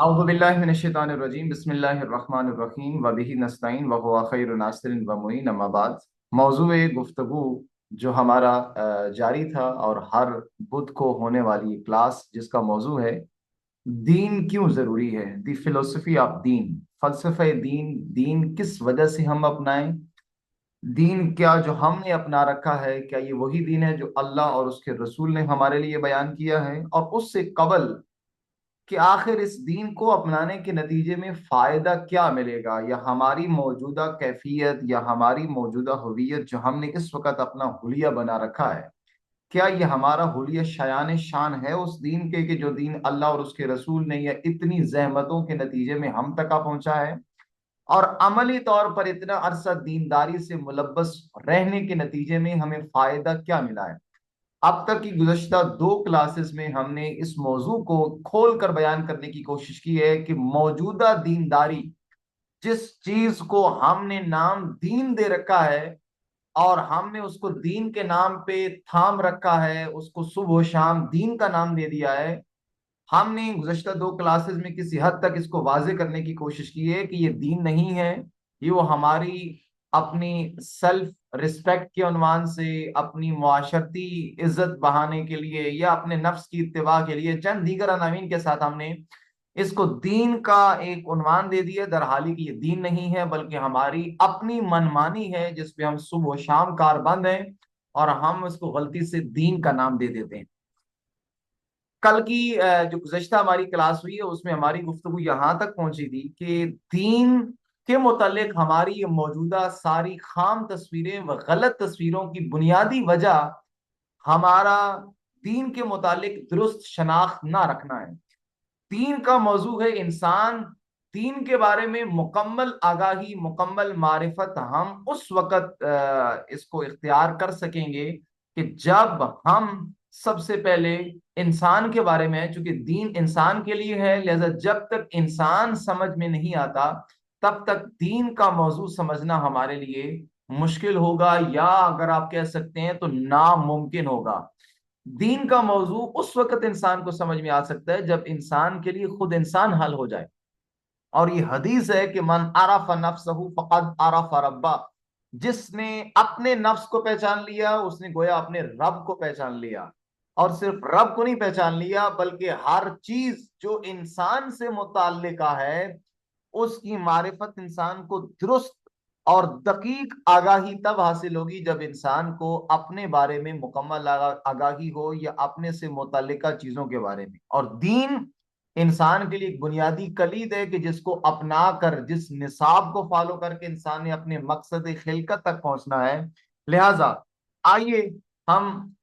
औज़ु बिल्लाहि मिनश शैतानिर रजीम बिस्मिल्लाहिर रहमानिर रहीम व बिही नस्तईन व हुवा खैरुन नासिरिन व मुईन अम्मा बाद। मौज़ूए गुफ्तगू जो हमारा जारी था और हर बुध को होने वाली क्लास जिसका मौजू है दीन क्यों जरूरी है, दी फिलोसफी ऑफ दीन, फलसफे दीन। दीन किस वजह से हम अपनाएं? दीन क्या जो हमने अपना रखा है, क्या ये वही दीन है जो अल्लाह और उसके रसूल ने हमारे लिए बयान किया है? और उससे कबल कि आखिर इस दीन को अपनाने के नतीजे में फायदा क्या मिलेगा, या हमारी मौजूदा कैफियत या हमारी मौजूदा हुवियत जो हमने इस वक्त अपना हुलिया बना रखा है, क्या ये हमारा हुलिया शायान शान है उस दीन के कि जो दीन अल्लाह और उसके रसूल ने या इतनी जहमतों के नतीजे में हम तक आ पहुंचा है? और अमली तौर पर इतना अरसा दीनदारी से मुलव्वस रहने के नतीजे में हमें फायदा क्या मिला है? अब तक की गुज़श्ता दो क्लासेस में हमने इस मौजू को खोल कर बयान करने की कोशिश की है कि मौजूदा दीनदारी, जिस चीज को हमने नाम दीन दे रखा है और हमने उसको दीन के नाम पे थाम रखा है, उसको सुबह शाम दीन का नाम दे दिया है। हमने गुज़श्ता दो क्लासेस में किसी हद तक इसको वाजे करने की कोशिश की है कि ये दीन नहीं है, ये वो हमारी अपनी सेल्फ रिस्पेक्ट के उन्वान से, अपनी मुआशरती इज्जत बढ़ाने के लिए या अपने नफ्स की इत्तिबा के लिए चंद दीगर अनावीन के साथ हमने इसको दीन का एक उन्वान दे दिया, दरहाली कि ये दीन नहीं है बल्कि हमारी अपनी मनमानी है जिसपे हम सुबह शाम कारबंद हैं और हम उसको गलती से दीन का नाम दे देते हैं। कल की जो गुज़श्ता हमारी क्लास हुई है उसमें हमारी गुफ्तगू यहाँ तक पहुंची थी कि दीन के मुतालिक हमारी ये मौजूदा सारी खाम तस्वीरें व गलत तस्वीरों की बुनियादी वजह हमारा दीन के मुतालिक दुरुस्त शनाख्त ना रखना है। दीन का मौजू है इंसान। दीन के बारे में मुकम्मल आगाही, मुकम्मल मारिफत हम उस वक़्त इसको इख्तियार कर सकेंगे कि जब हम सबसे पहले इंसान के बारे में, चूंकि दीन इंसान के लिए है, लिहाजा जब तक इंसान समझ में नहीं आता तब तक दीन का मौजू समझना हमारे लिए मुश्किल होगा, या अगर आप कह सकते हैं तो नामुमकिन होगा। दीन का मौजू उस वक्त इंसान को समझ में आ सकता है जब इंसान के लिए खुद इंसान हल हो जाए। और ये हदीस है कि मन आरफ नफ्सहू फकद आरफ रब्बा। जिसने अपने नफ्स को पहचान लिया उसने गोया अपने रब को पहचान लिया। और सिर्फ रब को नहीं पहचान लिया बल्कि हर चीज जो इंसान से मुताल्लिका है उसकी मारिफत इंसान को दुरुस्त और दकीक आगाही तब हासिल होगी जब इंसान को अपने बारे में मुकम्मल आगाही हो, या अपने से मुतल्लिका चीजों के बारे में। और दीन इंसान के लिए एक बुनियादी कलीद है कि जिसको अपना कर, जिस निसाब को फॉलो करके इंसान ने अपने मकसद खिलकत तक पहुंचना है। लिहाजा आइए हम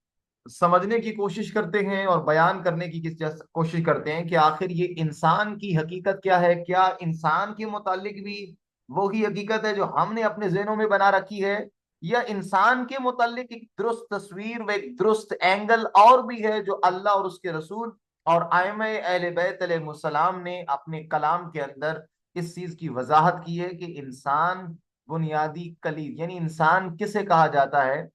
समझने की कोशिश करते हैं और बयान करने की कोशिश करते हैं कि आखिर ये इंसान की हकीकत क्या है। क्या इंसान के मुतालिक भी वही हकीकत है जो हमने अपने जहनों में बना रखी है, या इंसान के मुतालिक एक दुरुस्त तस्वीर व एक दुरुस्त एंगल और भी है जो अल्लाह और उसके रसूल और आइम्मा अहले बैत अलैहिस्सलाम ने अपने कलाम के अंदर इस चीज की वजाहत की है कि इंसान बुनियादी कलीद, यानी इंसान किसे कहा जाता है।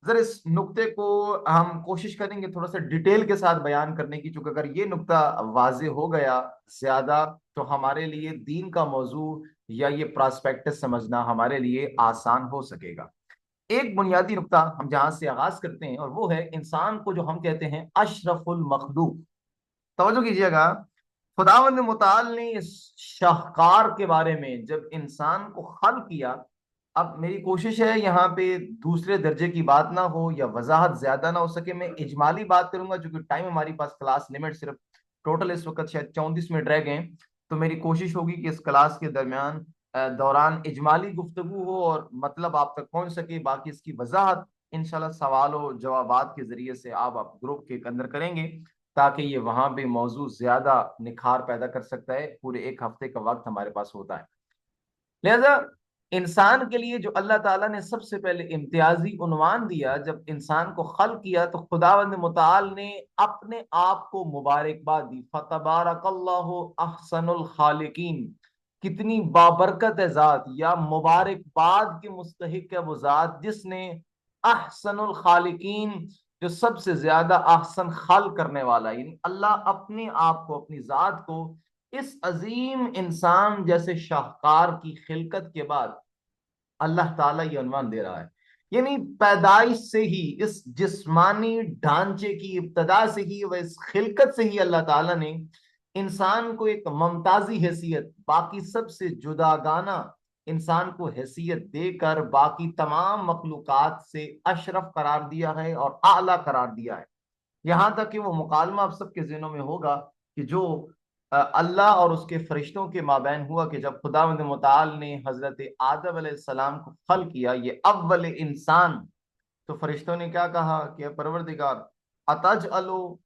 जरा इस नुक्ते को हम कोशिश करेंगे थोड़ा सा डिटेल के साथ बयान करने की, चूंकि अगर ये नुक्ता वाजे हो गया ज्यादा तो हमारे लिए दीन का मौजू या ये प्रॉस्पेक्टस समझना हमारे लिए आसान हो सकेगा। एक बुनियादी नुक्ता हम जहां से आगाज करते हैं और वो है इंसान को जो हम कहते हैं अशरफुल मखलूक। तवज्जो कीजिएगा, खुदावंद मुताल ने इस शाहकार के बारे में जब इंसान को खल किया। अब मेरी कोशिश है यहाँ पे दूसरे दर्जे की बात ना हो या वजाहत ज्यादा ना हो सके, मैं इजमाली बात करूंगा क्योंकि टाइम हमारी पास क्लास लिमिट सिर्फ टोटल इस वक्त शायद 34 मिनट रह गए हैं। तो मेरी कोशिश होगी कि इस क्लास के दरमियान दौरान इजमाली गुफ्तगू हो और मतलब आप तक पहुंच सके। बाकी इसकी वजाहत इंशाल्लाह सवालों जवाबात के जरिए से आप ग्रुप के अंदर करेंगे ताकि ये वहां पे मौजू ज्यादा निखार पैदा कर सकता है। पूरे एक हफ्ते का वक्त हमारे पास होता है। लिहाजा इंसान के लिए जो अल्लाह ताला ने सबसे पहले इम्तियाजी उन्वान दिया, जब इंसान को खल किया तो खुदावंद मुताल ने अपने आप को मुबारकबाद दी। फतबारकल्लाहु अहसनुल खालिकीन। कितनी बाबरकत है जात, या मुबारकबाद के मुस्तहिक है वो जात जिसने अहसनुल खालिकीन, जो सबसे ज्यादा अहसन खल करने वाला, यानी अल्लाह अपने आप को, अपनी जात को इस अजीम इंसान जैसे शाहकार की खिलकत के बाद अल्लाह ताला ये अनुमान दे रहा है, यानी पैदाइश से ही, इस जिस्मानी ढांचे की इब्तदा से ही, वह इस खिलकत से ही अल्लाह ताला ने इंसान को एक ममताजी हैसियत, बाकी सबसे जुदागाना इंसान को हैसियत देकर बाकी तमाम मखलूकात से अशरफ करार दिया है और आला करार दिया है। यहां तक कि वो मुकालमा आप सबके ज़हनों में होगा कि जो अल्लाह और उसके फरिश्तों के माबैन हुआ कि जब खुदावंद मुताल ने हजरत आदम अलैहिस्सलाम को खल किया, ये अव्वल इंसान, तो फरिश्तों ने क्या कहा कि परवरदिगार, अतज अलो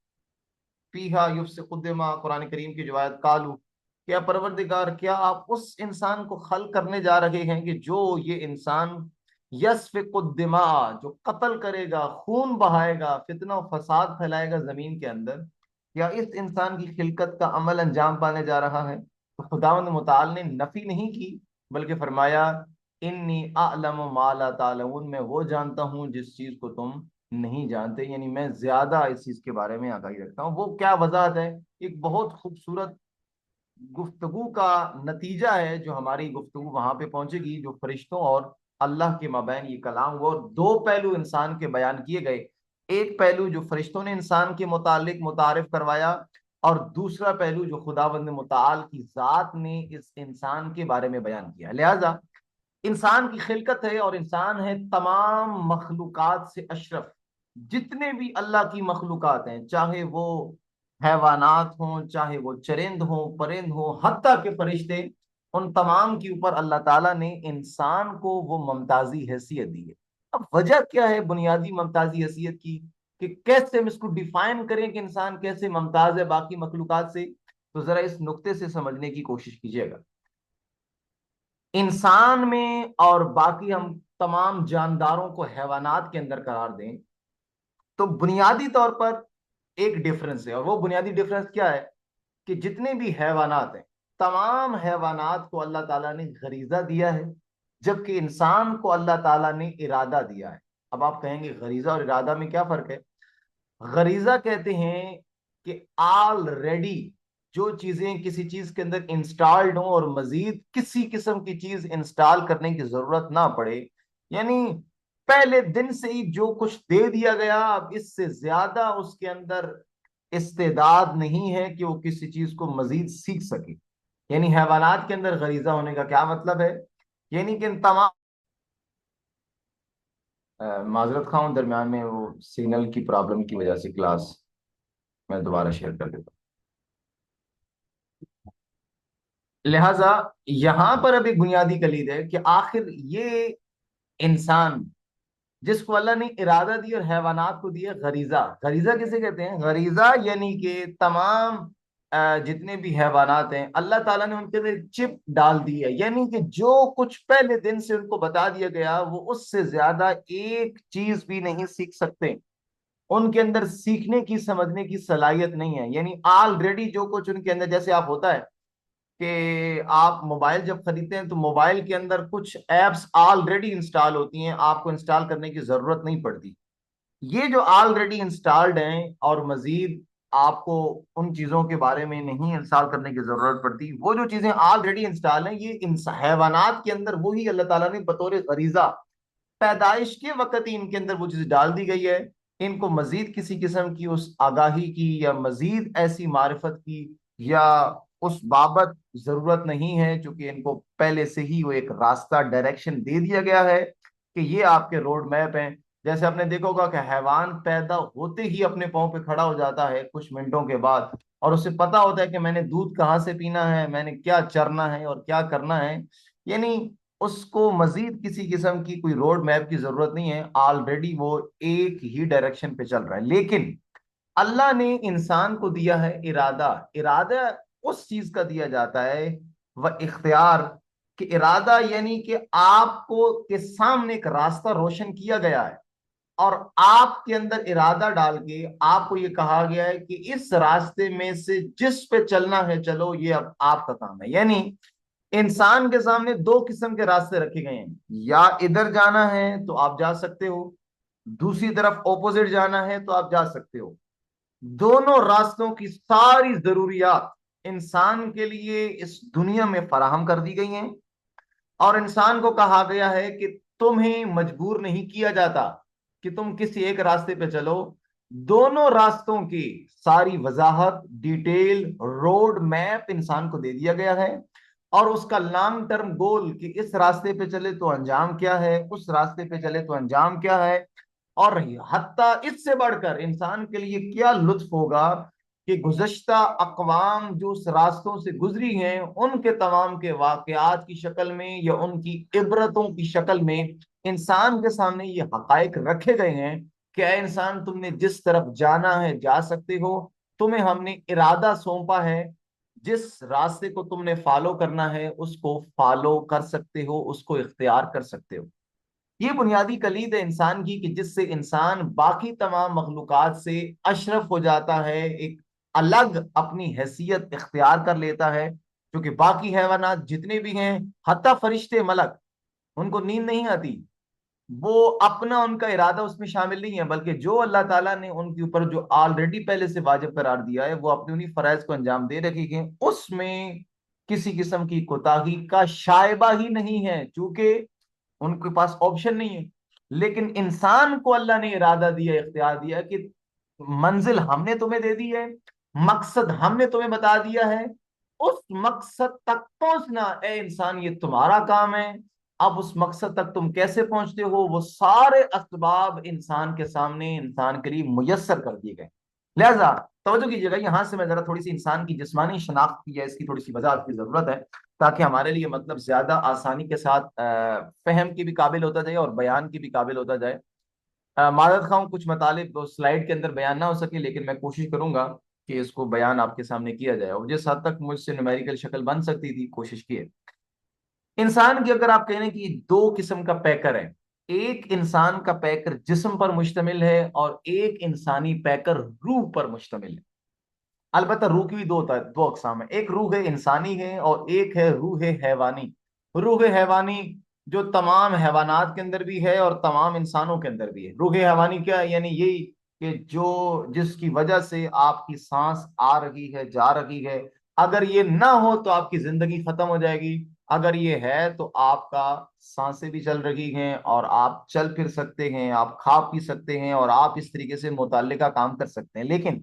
फीहा युफ्सिकुद्दिमा, कुरान करीम की जो आयत, कालू, क्या परवरदिगार, क्या आप उस इंसान को खल करने जा रहे हैं कि जो ये इंसान यस्फिकुद्दिमा, जो कत्ल करेगा, खून बहाएगा, फितना और फसाद फैलाएगा जमीन के अंदर, या इस इंसान की खिलकत का अमल अंजाम पाने जा रहा है? तो खुदावंद मुताल ने नफी नहीं की, बल्कि फरमाया, इन्नी अअलम मा ला तालमून, मैं वो जानता हूँ जिस चीज को तुम नहीं जानते, यानी मैं ज्यादा इस चीज के बारे में आगाही रखता हूँ। वो क्या वजाहत है? एक बहुत खूबसूरत गुफ्तगू का नतीजा है जो हमारी गुफ्तगू वहां पे पहुंचेगी, जो फरिश्तों और अल्लाह के माबैन ये कलाम हुआ, और दो पहलू इंसान के बयान किए गए। एक पहलू जो फरिश्तों ने इंसान के मुतालिक मुतारिफ करवाया, और दूसरा पहलू जो खुदावंद मुताल की जात ने इस इंसान के बारे में बयान किया। लिहाजा इंसान की खिलकत है और इंसान है तमाम मखलूकात से अशरफ। जितने भी अल्लाह की मखलूकात हैं, चाहे वो हैवानात हों, चाहे वो चरिंद हों, परिंद हों, हत्ता के फरिश्ते, उन तमाम के ऊपर अल्लाह ताला ने इंसान को वो ममताजी हैसियत दी है। अब वजह क्या है बुनियादी ममताजी हैसियत की, कि कैसे हम इसको डिफाइन करें कि इंसान कैसे मुमताज है बाकी मखलूकात से? तो जरा इस नुक्ते से समझने की कोशिश कीजिएगा। इंसान में और बाकी हम तमाम जानदारों को हैवानात के अंदर करार दें, तो बुनियादी तौर पर एक डिफरेंस है, और वो बुनियादी डिफरेंस क्या है? कि जितने भी हैवानात हैं, तमाम हैवानात को अल्लाह ताला ने गरीजा दिया है, जबकि इंसान को अल्लाह ताला ने इरादा दिया है। अब आप कहेंगे गरीजा और इरादा में क्या फर्क है? गरीजा कहते हैं कि ऑलरेडी जो चीजें किसी चीज के अंदर इंस्टॉल्ड हो और मजीद किसी किस्म की चीज इंस्टॉल करने की जरूरत ना पड़े, यानी पहले दिन से ही जो कुछ दे दिया गया, अब इससे ज्यादा उसके अंदर इस्तेदाद नहीं है कि वो किसी चीज को मजीद सीख सके। यानी हैवानात के अंदर गरीजा होने का क्या मतलब है? यानी कि इन तमाम माजरत खां, दरमियान में वो सिग्नल की प्रॉब्लम की वजह से क्लास मैं दोबारा शेयर कर देता हूं। लिहाजा यहां पर अब एक बुनियादी कलीद है कि आखिर ये इंसान जिसको अल्लाह ने इरादा दी और हैवानात को दिया गरीजा, गरीजा किसे कहते हैं? गरीजा यानी कि तमाम जितने भी हैवानात हैं, अल्लाह ताला ने उनके अंदर चिप डाल दी है, यानी कि जो कुछ पहले दिन से उनको बता दिया गया, वो उससे ज्यादा एक चीज भी नहीं सीख सकते। उनके अंदर सीखने की, समझने की सलाहियत नहीं है। यानी ऑलरेडी जो कुछ उनके अंदर, जैसे आप होता है कि आप मोबाइल जब खरीदते हैं तो मोबाइल के अंदर कुछ एप्स ऑलरेडी इंस्टॉल होती हैं, आपको इंस्टॉल करने की जरूरत नहीं पड़ती। ये जो ऑलरेडी इंस्टॉल्ड हैं और मजीद आपको उन चीजों के बारे में नहीं इंस्टॉल करने की जरूरत पड़ती, वो जो चीजें ऑलरेडी इंस्टॉल हैं, ये हैवानात के अंदर वही अल्लाह ताला ने बतौर गरीजा पैदाइश के वक्त ही इनके अंदर वो चीज डाल दी गई है। इनको मजीद किसी किस्म की उस आगाही की या मजीद ऐसी मारिफत की या उस बाबत जरूरत नहीं है, क्योंकि इनको पहले से ही वो एक रास्ता, डायरेक्शन दे दिया गया है कि ये आपके रोड मैप हैं। जैसे आपने देखा होगा कि हैवान पैदा होते ही अपने पाँव पे खड़ा हो जाता है कुछ मिनटों के बाद, और उसे पता होता है कि मैंने दूध कहाँ से पीना है, मैंने क्या चरना है और क्या करना है। यानी उसको मजीद किसी किस्म की कोई रोड मैप की जरूरत नहीं है, ऑलरेडी वो एक ही डायरेक्शन पे चल रहा है। लेकिन अल्लाह ने इंसान को दिया है इरादा। इरादा उस चीज का दिया जाता है, वह इख्तियार, कि इरादा यानी कि आपको के सामने एक रास्ता रोशन किया गया है, और आपके अंदर इरादा डाल के आपको ये कहा गया है कि इस रास्ते में से जिस पे चलना है चलो, ये अब आपका काम है। यानी इंसान के सामने दो किस्म के रास्ते रखे गए हैं, या इधर जाना है तो आप जा सकते हो, दूसरी तरफ ऑपोजिट जाना है तो आप जा सकते हो। दोनों रास्तों की सारी जरूरियात इंसान के लिए इस दुनिया में फराहम कर दी गई हैं, और इंसान को कहा गया है कि तुम्हें मजबूर नहीं किया जाता कि तुम किसी एक रास्ते पे चलो। दोनों रास्तों की सारी वजाहत, डिटेल, रोड मैप इंसान को दे दिया गया है, और उसका लॉन्ग टर्म गोल कि इस रास्ते पे चले तो अंजाम क्या है, उस रास्ते पे चले तो अंजाम क्या है, और हत्ता इससे बढ़कर इंसान के लिए क्या लुत्फ होगा कि गुज़श्ता अक़वाम जो उस रास्तों से गुजरी हैं उनके तमाम के वाकयात की शक्ल में या उनकी इबरतों की शक्ल में इंसान के सामने ये हकायक रखे गए हैं कि ऐ इंसान, तुमने जिस तरफ जाना है जा सकते हो, तुम्हें हमने इरादा सौंपा है, जिस रास्ते को तुमने फॉलो करना है उसको फॉलो कर सकते हो, उसको इख्तियार कर सकते हो। ये बुनियादी कलीद है इंसान की कि जिससे इंसान बाकी तमाम मखलूकात से अशरफ हो जाता है, एक अलग अपनी हैसियत इख्तियार कर लेता है। क्योंकि बाकी हैवानात जितने भी हैं, हत्ता फरिश्ते मलक, उनको नींद नहीं आती, वो अपना उनका इरादा उसमें शामिल नहीं है, बल्कि जो अल्लाह ताला ने उनके ऊपर जो ऑलरेडी पहले से वाजिब करार दिया है वो अपने उन्हीं फराइज को अंजाम दे रखे हैं, उसमें किसी किस्म की कोताही का शायबा ही नहीं है, चूंकि उनके पास ऑप्शन नहीं है। लेकिन इंसान को अल्लाह ने इरादा दिया, इख्तियार दिया कि मंजिल हमने तुम्हें दे दी है, मकसद हमने तुम्हें बता दिया है, उस मकसद तक पहुंचना ए इंसान ये तुम्हारा काम है। अब उस मकसद तक तुम कैसे पहुंचते हो, वो सारे असबाब इंसान के सामने, इंसान के लिए मुयस्सर कर दिए गए। लिहाजा तवज्जो कीजिएगा, यहां से मैं जरा थोड़ी सी इंसान की जिस्मानी शनाख्त की है, इसकी थोड़ी सी वजाहत की जरूरत है, ताकि हमारे लिए मतलब ज्यादा आसानी के साथ फहम की भी काबिल होता जाए और बयान की भी काबिल होता जाए। मादद खाऊं कुछ मतलब स्लाइड के अंदर बयान ना हो सके, लेकिन मैं कोशिश करूंगा कि इसको बयान आपके सामने किया जाए, और जिस हद तक मुझसे न्यूमेरिकल शक्ल बन सकती थी कोशिश की है। इंसान की अगर आप कहें कि दो किस्म का पैकर है, एक इंसान का पैकर जिस्म पर मुश्तमिल है और एक इंसानी पैकर रूह पर मुश्तमिल है। अलबत्ता रूह की भी दो अकसाम है, एक रूह है इंसानी है और एक है रूह हैवानी। रूह हैवानी जो तमाम हैवानात के अंदर भी है और तमाम इंसानों के अंदर भी है। रूह हैवानी क्या है? यानी यही कि जो जिसकी वजह से आपकी सांस आ रही है, जा रही है, अगर ये ना हो तो आपकी जिंदगी खत्म हो जाएगी, अगर ये है तो आपका सांसें भी चल रही हैं और आप चल फिर सकते हैं, आप खा पी सकते हैं और आप इस तरीके से मुतल्लिका काम कर सकते हैं। लेकिन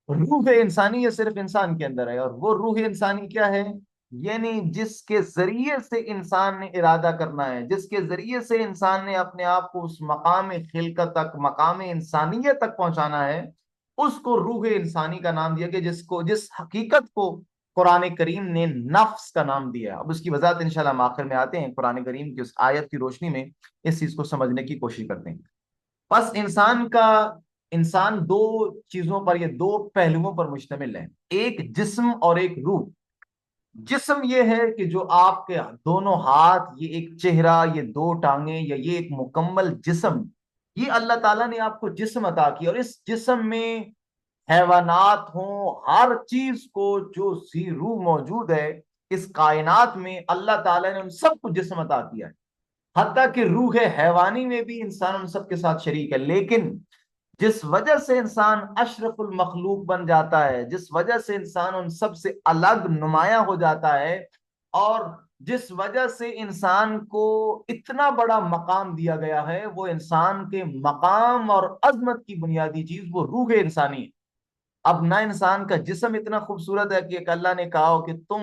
रूह इंसानी ये सिर्फ इंसान के अंदर है, और वो रूह इंसानी क्या है? यानी जिसके जरिए से इंसान ने इरादा करना है, जिसके जरिए से इंसान ने अपने आप को उस मकाम खिलकत तक, मकाम इंसानियत तक पहुंचाना है, उसको रूह इंसानी का नाम दिया गया, जिसको, जिस हकीकत को कुरान करीम ने नफ्स का नाम दिया। अब उसकी वजाहत इंशाल्लाह हम आखिर में आते हैं, कुरान करीम की उस आयत की रोशनी में इस चीज को समझने की कोशिश करते हैं। बस इंसान दो चीजों पर, ये दो पहलुओं पर मुश्तमिल है, एक जिस्म और एक रूह। जिस्म ये है कि जो आपके दोनों हाथ, ये एक चेहरा, ये दो टांगे, या ये एक मुकम्मल जिस्म, ये अल्लाह ताला ने आपको जिस्म अता किया, और इस जिस्म में हैवानात हों, हर चीज को जो सी रूह मौजूद है इस कायनात में, अल्लाह ताला ने उन सबको जिस्म अता किया है। हत्ता कि रूह हैवानी में भी इंसान उन सबके साथ शरीक है। लेकिन जिस वजह से इंसान अशरफुल मखलूक बन जाता है, जिस वजह से इंसान उन सब से अलग नुमाया हो जाता है, और जिस वजह से इंसान को इतना बड़ा मकाम दिया गया है, वो इंसान के मकाम और अजमत की बुनियादी चीज वो रूह इंसानी है। अब ना इंसान का जिस्म इतना खूबसूरत है कि एक अल्लाह ने कहा हो कि तुम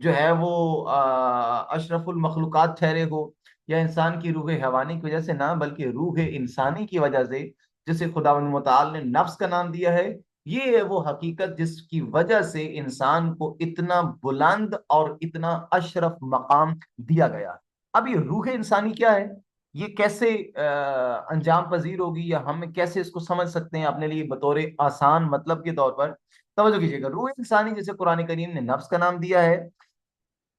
जो है वो अशरफुल मखलूकात ठहरे हो, या इंसान की रूह हैवानी की वजह से ना, बल्कि रूह इंसानी की वजह से, जिसे खुदावंद मुताल ने नफ्स का नाम दिया है। ये है वो हकीकत जिसकी वजह से इंसान को इतना बुलंद और इतना अशरफ मकाम दिया गया। अब ये रूह इंसानी क्या है, ये कैसे अंजाम पजीर होगी, या हम कैसे इसको समझ सकते हैं अपने लिए बतौर आसान मतलब के तौर पर? तवज्जो कीजिएगा, रूह इंसानी जिसे कुरान करीम ने नफ्स का नाम दिया है,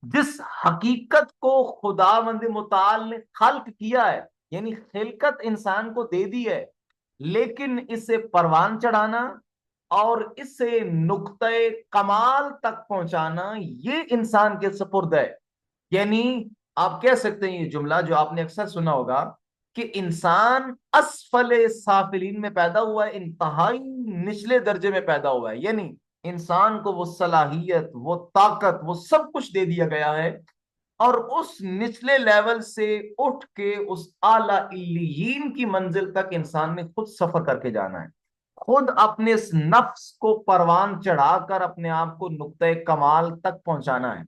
जिस हकीकत को खुदावंद मुताल ने खल्क किया है, यानी खिलकत इंसान को दे दी है, लेकिन इसे परवान चढ़ाना और इसे नुक्ते कमाल तक पहुंचाना ये इंसान के सुपुर्द है। यानी आप कह सकते हैं ये जुमला जो आपने अक्सर सुना होगा कि इंसान असफले साफिलीन में पैदा हुआ है, इंतहाई निचले दर्जे में पैदा हुआ है। यानी इंसान को वो सलाहियत, वो ताकत, वो सब कुछ दे दिया गया है, और उस निचले लेवल से उठ के उस आला इल्लीयीन की मंजिल तक इंसान ने खुद सफर करके जाना है। खुद अपने इस नफ्स को परवान चढ़ाकर अपने आप को नुक्ते कमाल तक पहुंचाना है।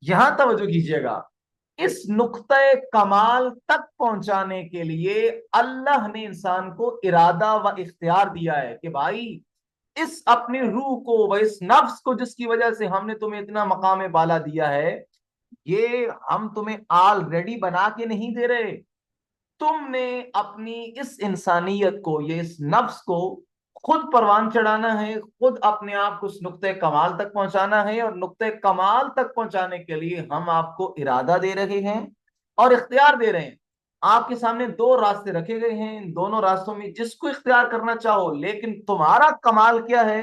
यहां तवज्जो कीजिएगा, इस नुक्ते कमाल तक पहुंचाने के लिए अल्लाह ने इंसान को इरादा व इख्तियार दिया है कि भाई, इस अपनी रूह को व इस नफ्स को जिसकी वजह से हमने तुम्हें इतना मकाम बाला दिया है, ये हम तुम्हें ऑलरेडी बना के नहीं दे रहे। तुमने अपनी इस इंसानियत को, ये इस नफ्स को खुद परवान चढ़ाना है, खुद अपने आप को उस नुक्ते कमाल तक पहुंचाना है। और नुक्ते कमाल तक पहुंचाने के लिए हम आपको इरादा दे रहे हैं और इख्तियार दे रहे हैं। आपके सामने दो रास्ते रखे गए हैं, इन दोनों रास्तों में जिसको इख्तियार करना चाहो, लेकिन तुम्हारा कमाल क्या है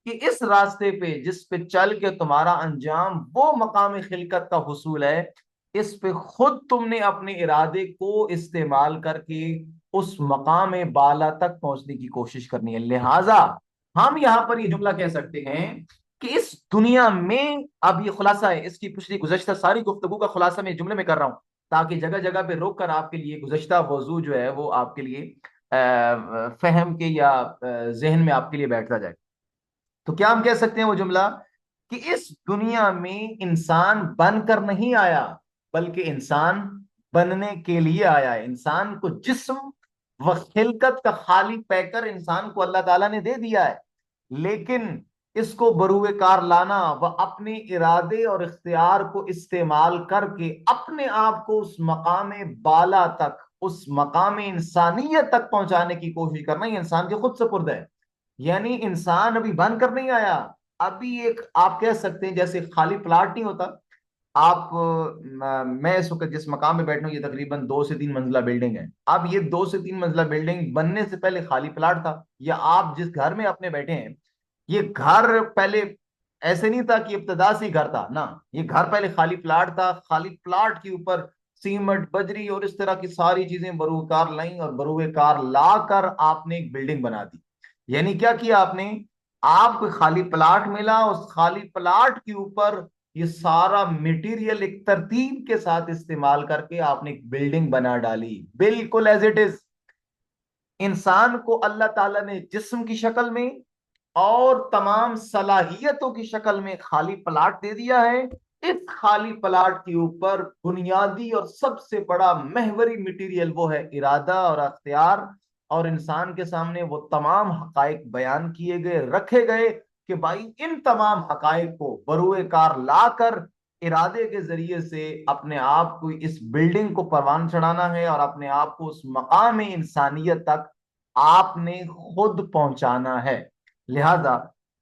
कि इस रास्ते पे जिस पे चल के तुम्हारा अंजाम वो मकाम खिलकत का हुसूल है, इस पे खुद तुमने अपने इरादे को इस्तेमाल करके उस मकाम बाला तक पहुंचने की कोशिश करनी है। लिहाजा हम यहां पर ये जुमला कह सकते हैं कि इस दुनिया में, अब ये खुलासा है, इसकी पिछली गुज़श्ता सारी गुफ्तगू का खुलासा मैं जुमले में कर रहा हूं, ताकि जगह जगह पे रोक कर आपके लिए गुज़श्ता मौजू जो है वो आपके लिए फहम के या जहन में आपके लिए बैठता जाए। तो क्या हम कह सकते हैं वो जुमला कि इस दुनिया में इंसान बनकर नहीं आया, बल्कि इंसान बनने के लिए आया है। इंसान को जिस्म व खिलकत का खाली पैकर इंसान को अल्लाह ताला ने दे दिया है, लेकिन इसको बरूए कार लाना व अपने इरादे और इख्तियार को इस्तेमाल करके अपने आप को उस मकाम बाला तक, उस मकाम इंसानियत तक पहुंचाने की कोशिश करना, ये इंसान के खुद सुपुर्द है। यानी इंसान अभी बनकर नहीं आया, अभी एक आप कह सकते हैं जैसे खाली प्लाट नहीं होता। आप मैं इस वक्त जिस मकाम में बैठा हूं, ये तकरीबन 2 से 3 मंजिला बिल्डिंग है। अब ये 2 से 3 मंजिला बिल्डिंग बनने से पहले खाली प्लाट था, या आप जिस घर में अपने बैठे हैं, ये घर पहले ऐसे नहीं था कि इब्तदा से ही घर था ना। ये घर पहले खाली प्लाट था, खाली प्लाट के ऊपर सीमेंट, बजरी और इस तरह की सारी चीजें बरूकार लाई, और बरूकार लाकर आपने एक बिल्डिंग बना दी। यानी क्या किया आपने, आपको खाली प्लाट मिला, उस खाली प्लाट के ऊपर ये सारा मटेरियल एक तरतीब के साथ इस्तेमाल करके आपने एक बिल्डिंग बना डाली, बिल्कुल एज इट इज। इंसान को अल्लाह ताला ने जिस्म की शक्ल में और तमाम सलाहियतों की शक्ल में खाली प्लाट दे दिया है। इस खाली प्लाट के ऊपर बुनियादी और सबसे बड़ा महवरी मटेरियल वो है इरादा और अख्तियार। और इंसान के सामने वो तमाम हकायक बयान किए गए, रखे गए कि भाई इन तमाम हकायक को बरूए कार लाकर इरादे के जरिए से अपने आप को इस बिल्डिंग को परवान चढ़ाना है, और अपने आप को उस मकाम इंसानियत तक आपने खुद पहुंचाना है। लिहाजा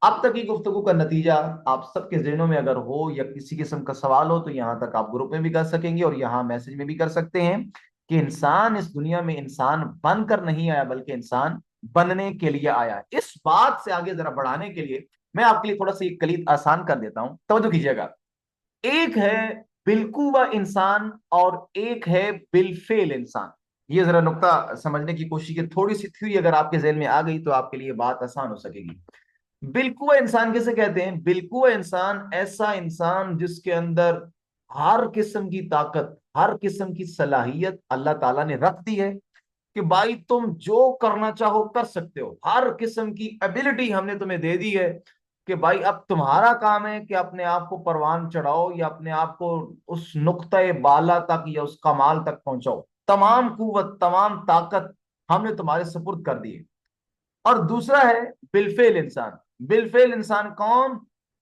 अब तक की गुफ्तगू का नतीजा आप सबके जहनों में अगर हो या किसी किस्म का सवाल हो, तो यहां तक आप ग्रुप में भी कर सकेंगे और यहाँ मैसेज में भी कर सकते हैं कि इंसान इस दुनिया में इंसान बनकर नहीं आया, बल्कि इंसान बनने के लिए आया है। इस बात से आगे जरा बढ़ाने के लिए मैं आपके लिए थोड़ा सा एक कलीद आसान कर देता हूं, तवज्जो कीजिएगा। एक है बिलकुवा इंसान और एक है बिलफेल इंसान। ये जरा नुक्ता समझने की कोशिश की, थोड़ी सी थ्योरी अगर आपके जहन में आ गई तो आपके लिए बात आसान हो सकेगी। बिलकुआ इंसान किसे कहते हैं? बिलकुआ इंसान ऐसा इंसान जिसके अंदर हर किस्म की ताकत, हर किस्म की सलाहियत अल्लाह ताला ने रख दी है कि भाई तुम जो करना चाहो कर सकते हो। हर किस्म की एबिलिटी हमने तुम्हें दे दी है कि भाई अब तुम्हारा काम है कि अपने आप को परवान चढ़ाओ या अपने आप को उस नुक्ते बाला तक या उस कमाल तक पहुंचाओ। तमाम कुव्वत, तमाम ताकत हमने तुम्हारे सुपुर्द कर दी है। और दूसरा है बिलफेल इंसान। बिलफेल इंसान कौन?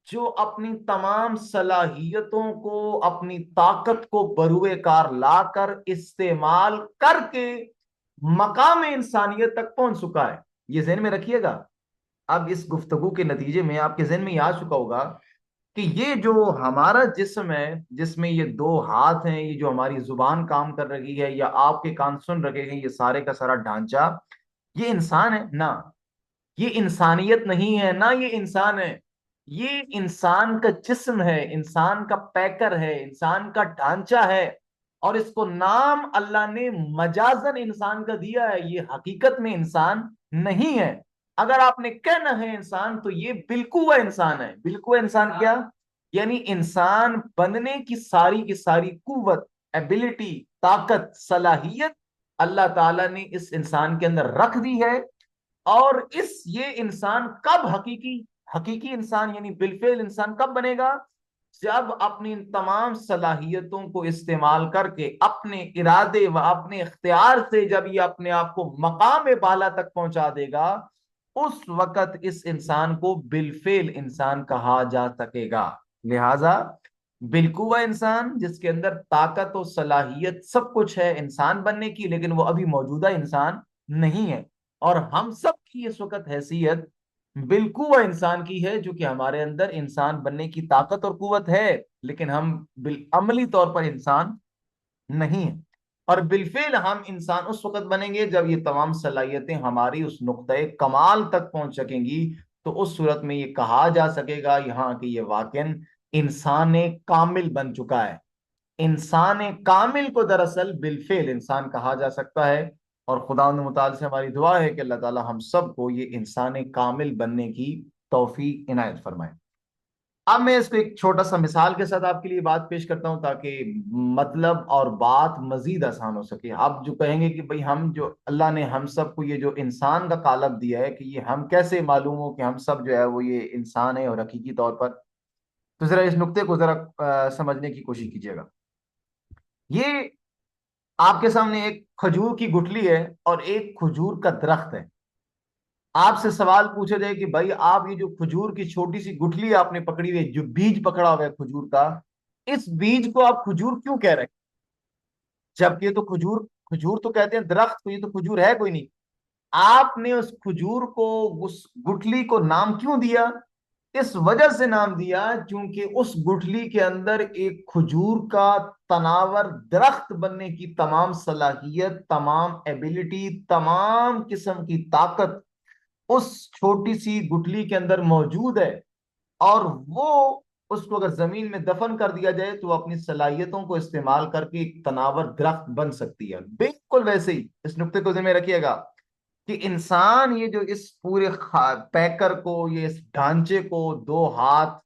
जो अपनी तमाम सलाहियतों को, अपनी ताकत को बरूए कार लाकर इस्तेमाल करके मकाम इंसानियत तक पहुंच चुका है। ये जहन में रखिएगा। अब इस गुफ्तगू के नतीजे में आपके जहन में ये आ चुका होगा कि ये जो हमारा जिस्म है, जिसमें ये दो हाथ हैं, ये जो हमारी जुबान काम कर रही है, या आपके कान सुन रहे हैं, ये सारे का सारा ढांचा, ये इंसान है ना। ये इंसानियत नहीं है ना, ये इंसान है। ये इंसान का जिस्म है, इंसान का पैकर है, इंसान का ढांचा है। और इसको नाम अल्लाह ने मजाजन इंसान का दिया है, ये हकीकत में इंसान नहीं है। अगर आपने कहना है इंसान, तो ये बिल्कुल इंसान है। बिल्कुल इंसान क्या? यानी इंसान बनने की सारी कुव्वत, एबिलिटी, ताकत, सलाहियत अल्लाह ताला ने इस इंसान के अंदर रख दी है। और ये इंसान कब हकीकी हकीकी इंसान यानी बिलफेल इंसान कब बनेगा? जब अपनी इन तमाम सलाहियतों को इस्तेमाल करके अपने इरादे व अपने इख्तियार से जब ये अपने आप को मकाम बाला तक पहुंचा देगा, उस वक्त इस इंसान को बिलफेल इंसान कहा जा सकेगा। लिहाजा बिल्कुल इंसान जिसके अंदर ताकत और सलाहियत सब कुछ है इंसान बनने की, लेकिन वो अभी मौजूदा इंसान नहीं है। और हम सब की इस वक्त हैसियत बिल्कुल इंसान की है, जो कि हमारे अंदर इंसान बनने की ताकत और कुवत है, लेकिन हम बिल अमली तौर पर इंसान नहीं है। और बिलफिल हम इंसान उस वक्त बनेंगे जब ये तमाम सलाहियतें हमारी उस नुक्ते कमाल तक पहुंच सकेंगी। तो उस सूरत में ये कहा जा सकेगा यहाँ कि ये वाकई इंसान कामिल बन चुका है। इंसान कामिल को दरअसल बिलफेल इंसान कहा जा सकता है। और खुदा मुताल से हमारी दुआ है कि अल्लाह ताला हम सबको ये इंसान कामिल बनने की तौफीक इनायत फरमाए। अब मैं इसको एक छोटा सा मिसाल के साथ आपके लिए बात पेश करता हूं, ताकि मतलब और बात मजीद आसान हो सके। आप जो कहेंगे कि भाई हम जो अल्लाह ने हम सबको ये जो इंसान का कालब दिया है, कि ये हम कैसे मालूम हो कि हम सब जो है वो ये इंसान है और हकीकी तौर पर। तो जरा इस नुक्ते को जरा समझने की कोशिश कीजिएगा। ये आपके सामने एक खजूर की गुठली है और एक खजूर का दरख्त है। आपसे सवाल पूछा जाए कि भाई आप ये जो खजूर की छोटी सी गुठली आपने पकड़ी हुई है, जो बीज पकड़ा हुआ है खजूर का, इस बीज को आप खजूर क्यों कह रहे हैं? जबकि ये तो खजूर खजूर तो कहते हैं दरख्त को, ये तो खजूर है कोई नहीं। आपने उस खजूर को, उस गुठली को नाम क्यों दिया? इस वजह से नाम दिया क्योंकि उस गुठली के अंदर एक खजूर का तनावर दरख्त बनने की तमाम सलाहियत, तमाम एबिलिटी, तमाम किस्म की ताकत उस छोटी सी गुठली के अंदर मौजूद है। और वो उसको अगर जमीन में दफन कर दिया जाए तो वो अपनी सलाहियतों को इस्तेमाल करके एक तनावर दरख्त बन सकती है। बिल्कुल वैसे ही इस नुक्ते को ध्यान में रखिएगा कि इंसान ये जो इस पूरे पैकर को, ये इस ढांचे को, दो हाथ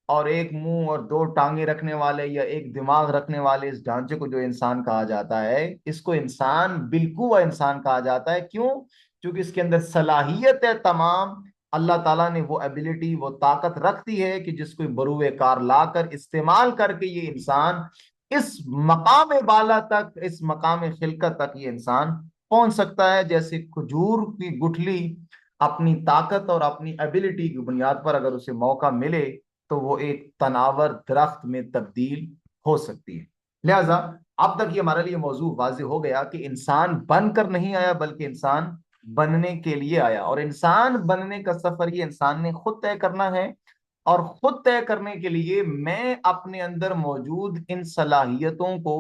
और एक मुंह और दो टांगे रखने वाले या एक दिमाग रखने वाले इस ढांचे को जो इंसान कहा जाता है, इसको इंसान बिल्कुल इंसान कहा जाता है। क्यों? क्योंकि इसके अंदर सलाहियत है तमाम। अल्लाह ताला ने वो एबिलिटी, वो ताकत रख दी है कि जिसको बरूए कार लाकर इस्तेमाल करके ये इंसान इस मकाम बाला तक, इस मकाम खिलकत तक ये इंसान पहुंच सकता है। जैसे खजूर की गुठली अपनी ताकत और अपनी एबिलिटी की बुनियाद पर अगर उसे मौका मिले तो वो एक तनावर दरख्त में तब्दील हो सकती है। लिहाजा अब तक ये हमारे लिए मौजू वाज़ेह हो गया कि इंसान बनकर नहीं आया, बल्कि इंसान बनने के लिए आया। और इंसान बनने का सफर ये इंसान ने खुद तय करना है। और खुद तय करने के लिए मैं अपने अंदर मौजूद इन सलाहियतों को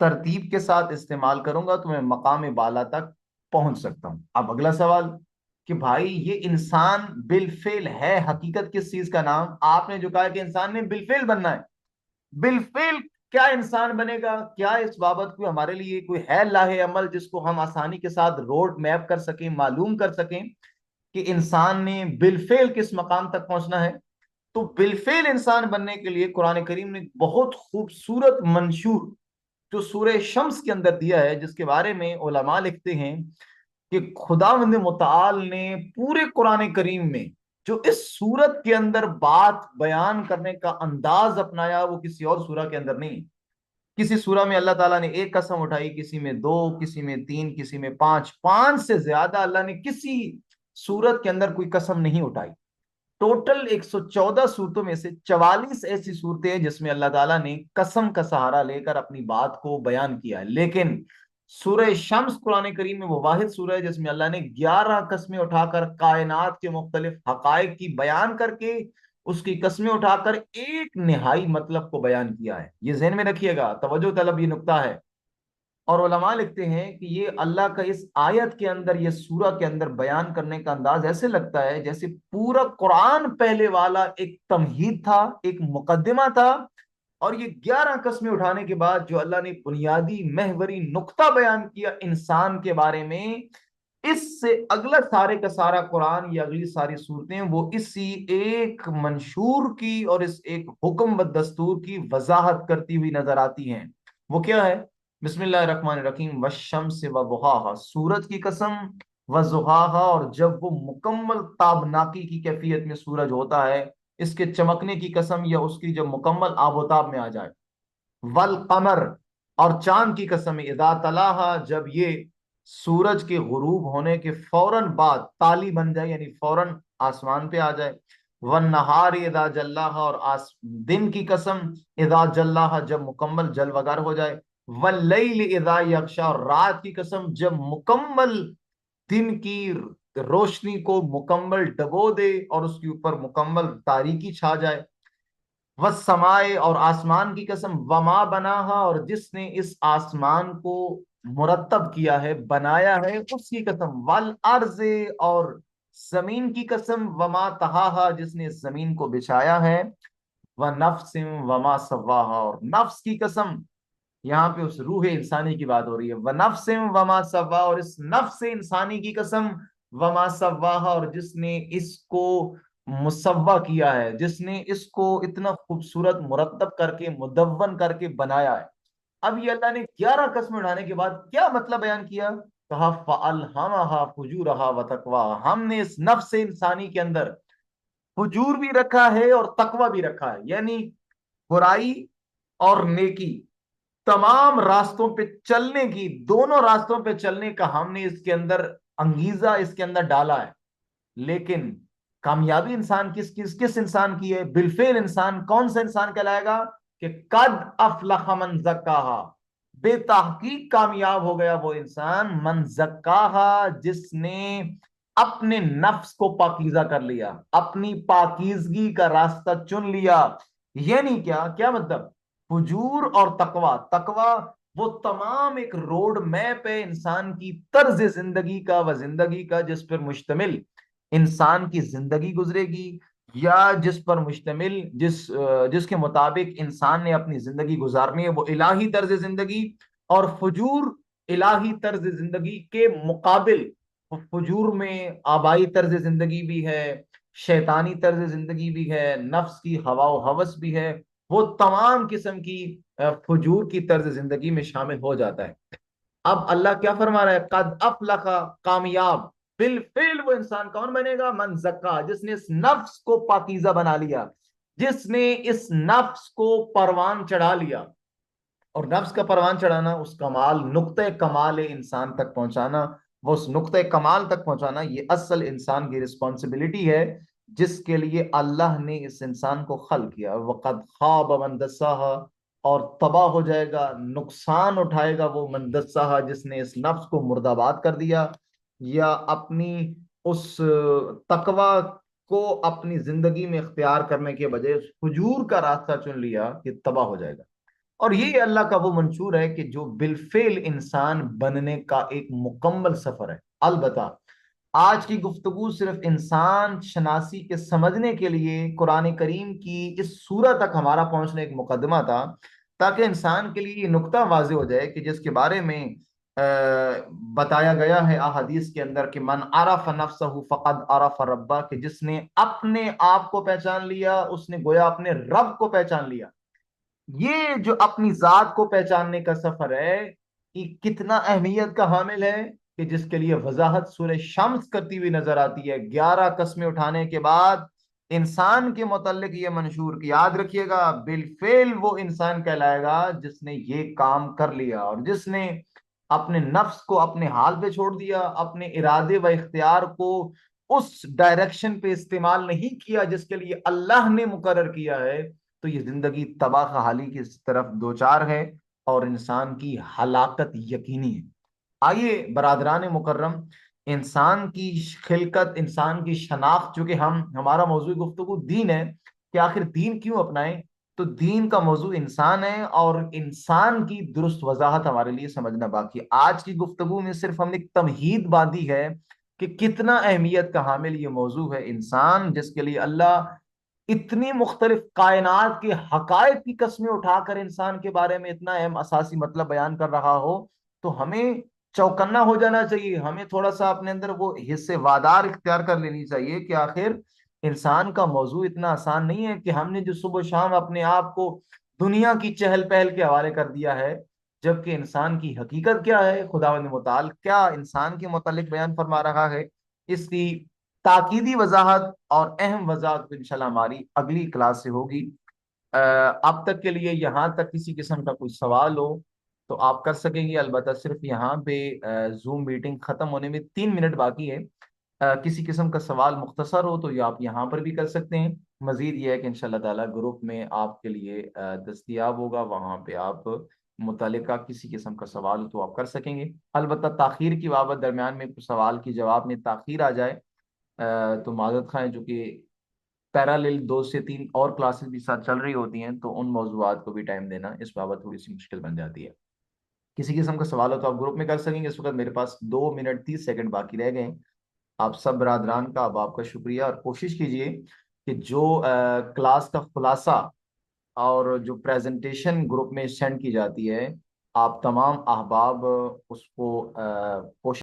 तरतीब के साथ इस्तेमाल करूंगा तो मैं मकाम बाला तक पहुंच सकता हूं। अब अगला सवाल कि भाई ये इंसान बिलफेल है, हकीकत किस चीज का नाम? आपने जो कहा कि इंसान ने बिलफेल बनना है, बिलफेल क्या इंसान बनेगा? क्या इस बाबत कोई हमारे लिए कोई है लाहे अमल जिसको हम आसानी के साथ रोड मैप कर सकें, मालूम कर सकें कि इंसान ने बिलफेल किस मकाम तक पहुंचना है? तो बिलफेल इंसान बनने के लिए कुरान करीम ने बहुत खूबसूरत मंशूर जो सूरह शम्स के अंदर दिया है, जिसके बारे में उलमा लिखते हैं कि खुदावंद मुताल ने पूरे कुरान करीम में जो इस सूरत के अंदर बात बयान करने का अंदाज अपनाया, वो किसी और सूरह के अंदर नहीं। किसी सूरह में अल्लाह ताला ने एक कसम उठाई, किसी में दो, किसी में तीन, किसी में पांच, पांच से ज्यादा अल्लाह ने किसी सूरत के अंदर कोई कसम नहीं उठाई। टोटल 114 सूरतों में से 44 ऐसी सूरतें हैं जिसमें अल्लाह ताला ने कसम का सहारा लेकर अपनी बात को बयान किया है। लेकिन सूरह शम्स कुरान करीम में वो वाहिद सूरह है जिसमें अल्लाह ने 11 कस्में उठाकर कायनात के मुख्तलिफ हकायक की बयान करके उसकी कस्में उठाकर एक निहाई मतलब को बयान किया है। ये ज़हन में रखिएगा, तवज्जो तलब ये नुक्ता है। और उलमा लिखते हैं कि ये अल्लाह का इस आयत के अंदर, ये सूरा के अंदर बयान करने का अंदाज ऐसे लगता है जैसे पूरा कुरान पहले वाला एक तमहीद था, एक मुकद्दिमा था। और ये 11 कस्में उठाने के बाद जो अल्लाह ने बुनियादी महवरी नुक्ता बयान किया इंसान के बारे में, इससे अगला सारे का सारा कुरान, ये अगली सारी सूरतें वो इसी एक मंशूर की और इस एक हुक्म व दस्तूर की वजाहत करती हुई नजर आती हैं। वो क्या है? बिस्मिल्लाहिर्रहमानिर्रहीम, वश्शम्स व दुहाहा, सूरज की कसम, व जुहाहा, और जब वो मुकम्मल ताबनाकी की कैफियत में सूरज होता है, इसके चमकने की कसम, या उसकी जब मुकम्मल आबोताब में आ जाए। वल कमर, और चांद की कसम, इदा तलाहा, जब ये सूरज के गुरूब होने के फौरन बाद ताली बन जाए, यानी फौरन आसमान पे आ जाए। वन नहार इदा जल्लाहा, और दिन की कसम, इदा जल्लाहा, जब मुकम्मल जलवगर हो जाए। वल्लैल इदा यगशा, और रात की कसम, जब मुकम्मल दिन की रोशनी को मुकम्मल डबो दे और उसके ऊपर मुकम्मल तारीकी छा जाए। वस्समाए, और आसमान की कसम, वमा बनाहा, और जिसने इस आसमान को मुरतब किया है, बनाया है, उसकी कसम। वल अर्ज़े, और जमीन की कसम, वमा तहाहा, जिसने इस जमीन को बिछाया है। व नफ्सिम वमा सव्वाहा, और नफ्स की कसम, यहाँ पे उस रूह इंसानी की बात हो रही है। व नफ्सिम वमा सव्वा, और इस नफ्स इंसानी की कसम। वमा सव्वाहा, और जिसने इसको मुसव्वा किया है, जिसने इसको इतना खूबसूरत मुरतब करके मुदव्वन करके बनाया है। अब ये अल्लाह ने 11 कस्में उठाने के बाद क्या मतलब बयान किया? कहा फ़अल्हमहा फुजूरहा व तकवा, हमने इस नफ्स इंसानी के अंदर फुजूर भी रखा है और तकवा भी रखा है, यानी बुराई और नेकी, तमाम रास्तों पे चलने की, दोनों रास्तों पे चलने का हमने इसके अंदर अंगीजा इसके अंदर डाला है। लेकिन कामयाबी इंसान किस किस किस इंसान की है? बिलफेल इंसान। कौन सा इंसान कहलाएगा? कि कद अफलह मन जक्काहा, बेतहकीक कामयाब हो गया वो इंसान, मन जक्काहा, जिसने अपने नफ्स को पाकीजा कर लिया, अपनी पाकीजगी का रास्ता चुन लिया। यानी क्या क्या मतलब? फुजूर और तकवा, तकवा वो तमाम एक रोड मैप है इंसान की तर्ज जिंदगी का व जिंदगी का, जिस पर मुश्तमिल इंसान की जिंदगी गुजरेगी, या जिस पर मुश्तमिल जिसके मुताबिक इंसान ने अपनी जिंदगी गुजारनी है, वो इलाही तर्ज जिंदगी। और फजूर इलाही तर्ज जिंदगी के मुकाबिल, फजूर में आबाई तर्ज जिंदगी भी है, शैतानी तर्ज जिंदगी भी है, नफ्स की हवा व हवस भी है। वो तमाम किस्म की फजूर की तर्ज जिंदगी में शामिल हो जाता है। अब अल्लाह क्या फरमा रहा है? कद अफलका, कामयाब, बिलफिल वो इंसान कौन बनेगा? मन जक्का, जिसने इस नफ्स को पाकीजा बना लिया, जिसने इस नफ्स को परवान चढ़ा लिया। और नफ्स का परवान चढ़ाना, उस कमाल नुक्ते कमाल इंसान तक पहुंचाना, वो उस नुक्ते कमाल तक पहुंचाना, ये असल इंसान की रिस्पॉन्सिबिलिटी है, जिसके लिए अल्लाह ने इस इंसान को खल किया। वक़द खाब मन दस्साहा, और तबाह हो जाएगा, नुकसान उठाएगा वो मन दस्साहा, जिसने इस नफ्स को मुर्दाबाद कर दिया, या अपनी उस तकवा को अपनी जिंदगी में इख्तियार करने के बजाय उस फजूर का रास्ता चुन लिया, कि तबाह हो जाएगा। और ये अल्लाह का वो मंशूर है कि जो बिलफेल इंसान बनने का एक मुकम्मल सफर है। अलबत्ता आज की गुफ्तगू सिर्फ इंसान शनासी के समझने के लिए कुरान करीम की इस सूरत तक हमारा पहुंचना एक मुकदमा था, ताकि इंसान के लिए ये नुक्ता वाज़ेह हो जाए कि जिसके बारे में बताया गया है अहादीस के अंदर, कि मन अरफ नफ्सहु फकद अरफ रब्बा, कि जिसने अपने आप को पहचान लिया, उसने गोया अपने रब को पहचान लिया। ये जो अपनी जात को पहचानने का सफर है, कि कितना अहमियत का हामिल है, कि जिसके लिए वजाहत सूरह शम्स करती हुई नजर आती है। 11 कस्में उठाने के बाद इंसान के मुतल्लिक ये मंशूर की याद रखिएगा, बिलफेल वो इंसान कहलाएगा जिसने ये काम कर लिया, और जिसने अपने नफ्स को अपने हाल पे छोड़ दिया, अपने इरादे व इख्तियार को उस डायरेक्शन पे इस्तेमाल नहीं किया जिसके लिए अल्लाह ने मुकर्रर किया है। तो ये जिंदगी तबाह हाली की तरफ दो चार है, और इंसान की हलाकत यकीनी है। आइए बरादरान मुकर्रम, इंसान की खिलकत, इंसान की शनाख्त, चूंकि हम हमारा मौजूद गुफ्तगू दीन है, कि आखिर दीन क्यों अपनाएं, तो दीन का मौजू इंसान है, और इंसान की दुरुस्त वजाहत हमारे लिए समझना बाकी है। आज की गुफ्तगू में सिर्फ हमने एक तमहीद बांधी है कि कितना अहमियत का हामिल ये मौजू है इंसान, जिसके लिए अल्लाह इतनी मुख्तलिफ कायनात के हकायक की कस्में उठाकर इंसान के बारे में इतना अहम असासी मतलब बयान कर रहा हो। तो हमें चौकन्ना हो जाना चाहिए, हमें थोड़ा सा अपने अंदर वो हिस्सेवादार इख्तियार कर लेनी चाहिए कि आखिर इंसान का मौजू इतना आसान नहीं है कि हमने जो सुबह शाम अपने आप को दुनिया की चहल पहल के हवाले कर दिया है, जबकि इंसान की हकीकत क्या है, खुदावंद मुताल क्या इंसान के मुतालिक बयान फरमा रहा है। इसकी ताकीदी वजाहत और अहम वजाहत तो इंशाल्लाह हमारी अगली क्लास से होगी। अब तक के लिए यहाँ तक किसी किस्म का कोई सवाल हो तो आप कर सकेंगे, अलबत्ता सिर्फ यहाँ पे जूम मीटिंग खत्म होने में 3 मिनट बाकी है। किसी किस्म का सवाल मुख्तसर हो तो ये आप यहाँ पर भी कर सकते हैं। मजीद ये है कि इंशाल्लाह ताला ग्रुप में आपके लिए दस्तयाब होगा, वहाँ पे आप मुतल्लिका किसी किस्म का सवाल हो तो आप कर सकेंगे। अलबत्ता ताखीर की बाबत दरमियान में कुछ सवाल की जवाब में ताखीर आ जाए तो माजरत खाएं, जो कि पैरालेल 2 से 3 और क्लासेस भी साथ चल रही होती हैं, तो उन मौजूआत को भी टाइम देना इस बाबत थोड़ी सी मुश्किल बन जाती है। किसी किस्म का सवाल हो तो आप ग्रुप में कर सकेंगे। इस वक्त मेरे पास 2 मिनट 30 सेकंड बाकी रह गए हैं। आप सब बरादरान का अब आपका शुक्रिया, और कोशिश कीजिए कि जो क्लास का खुलासा और जो प्रेजेंटेशन ग्रुप में सेंड की जाती है, आप तमाम अहबाब उसको कोशिश